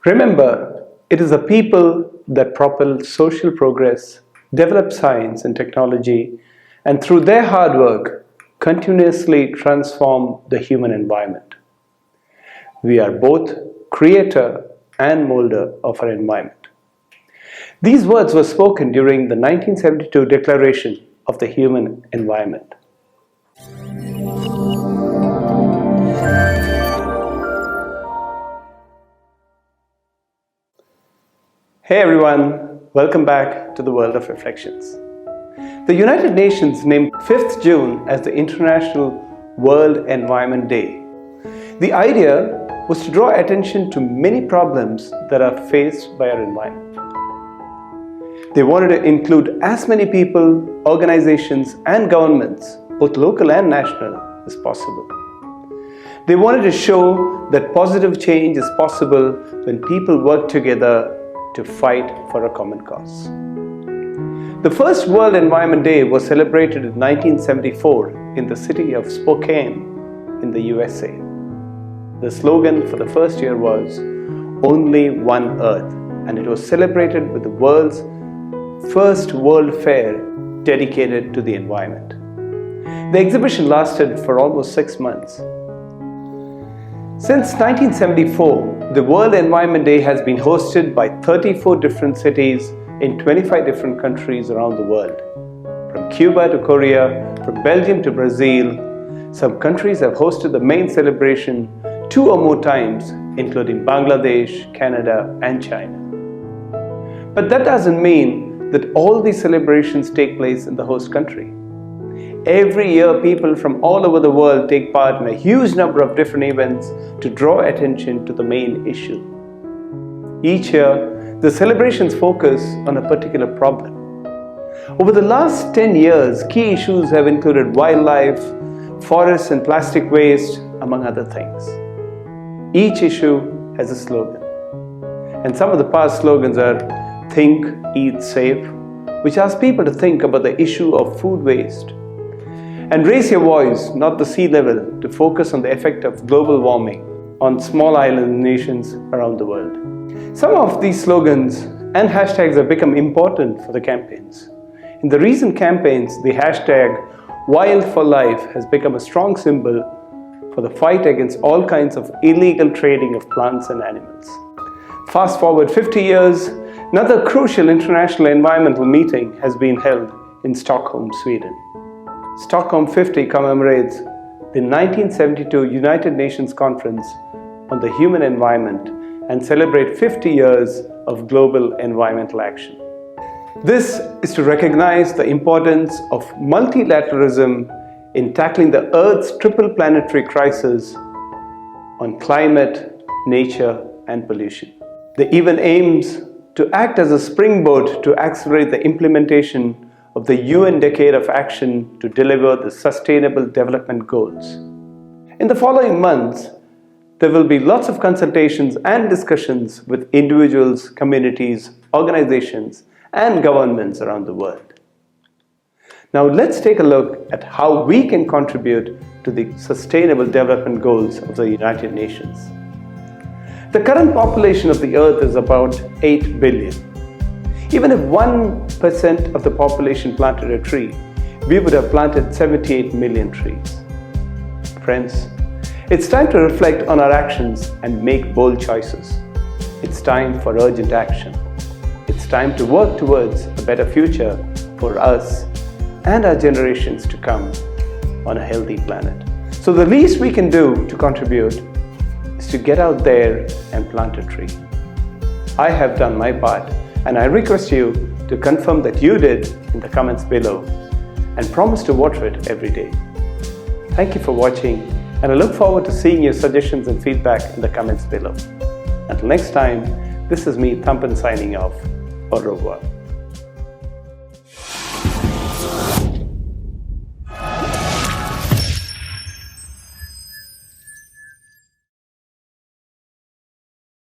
Remember, it is the people that propel social progress, develop science and technology, and through their hard work, continuously transform the human environment. We are both creator and molder of our environment. These words were spoken during the 1972 Declaration of the Human Environment. Hey everyone, welcome back to the World of Reflections. The United Nations named 5th June as the International World Environment Day. The idea was to draw attention to many problems that are faced by our environment. They wanted to include as many people, organizations and governments, both local and national, as possible. They wanted to show that positive change is possible when people work together to fight for a common cause. The first World Environment Day was celebrated in 1974 in the city of Spokane in the USA. The slogan for the first year was "Only One Earth," and it was celebrated with the world's first World Fair dedicated to the environment. The exhibition lasted for almost 6 months. Since 1974, the World Environment Day has been hosted by 34 different cities in 25 different countries around the world. From Cuba to Korea, from Belgium to Brazil, some countries have hosted the main celebration 2 or more times, including Bangladesh, Canada, and China. But that doesn't mean that all these celebrations take place in the host country. Every year, people from all over the world take part in a huge number of different events to draw attention to the main issue. Each year, the celebrations focus on a particular problem. Over the last 10 years, key issues have included wildlife, forests and plastic waste, among other things. Each issue has a slogan. And some of the past slogans are "Think, Eat, Save," which asks people to think about the issue of food waste. And "Raise Your Voice, Not the Sea Level," to focus on the effect of global warming on small island nations around the world. Some of these slogans and hashtags have become important for the campaigns. In the recent campaigns, the hashtag Wild for Life has become a strong symbol for the fight against all kinds of illegal trading of plants and animals. Fast forward 50 years, another crucial international environmental meeting has been held in Stockholm, Sweden. Stockholm 50 commemorates the 1972 United Nations Conference on the Human Environment and celebrate 50 years of global environmental action. This is to recognize the importance of multilateralism in tackling the Earth's triple planetary crisis on climate, nature, and pollution. The event aims to act as a springboard to accelerate the implementation of the UN Decade of Action to deliver the Sustainable Development Goals. In the following months, there will be lots of consultations and discussions with individuals, communities, organizations, and governments around the world. Now let's take a look at how we can contribute to the Sustainable Development Goals of the United Nations. The current population of the Earth is about 8 billion. Even if 1% of the population planted a tree, we would have planted 78 million trees. Friends, it's time to reflect on our actions and make bold choices. It's time for urgent action. It's time to work towards a better future for us and our generations to come on a healthy planet. So the least we can do to contribute is to get out there and plant a tree. I have done my part, and I request you to confirm that you did in the comments below and promise to water it every day. Thank you for watching, and I look forward to seeing your suggestions and feedback in the comments below. Until next time, this is me, Thampan, signing off. Au revoir.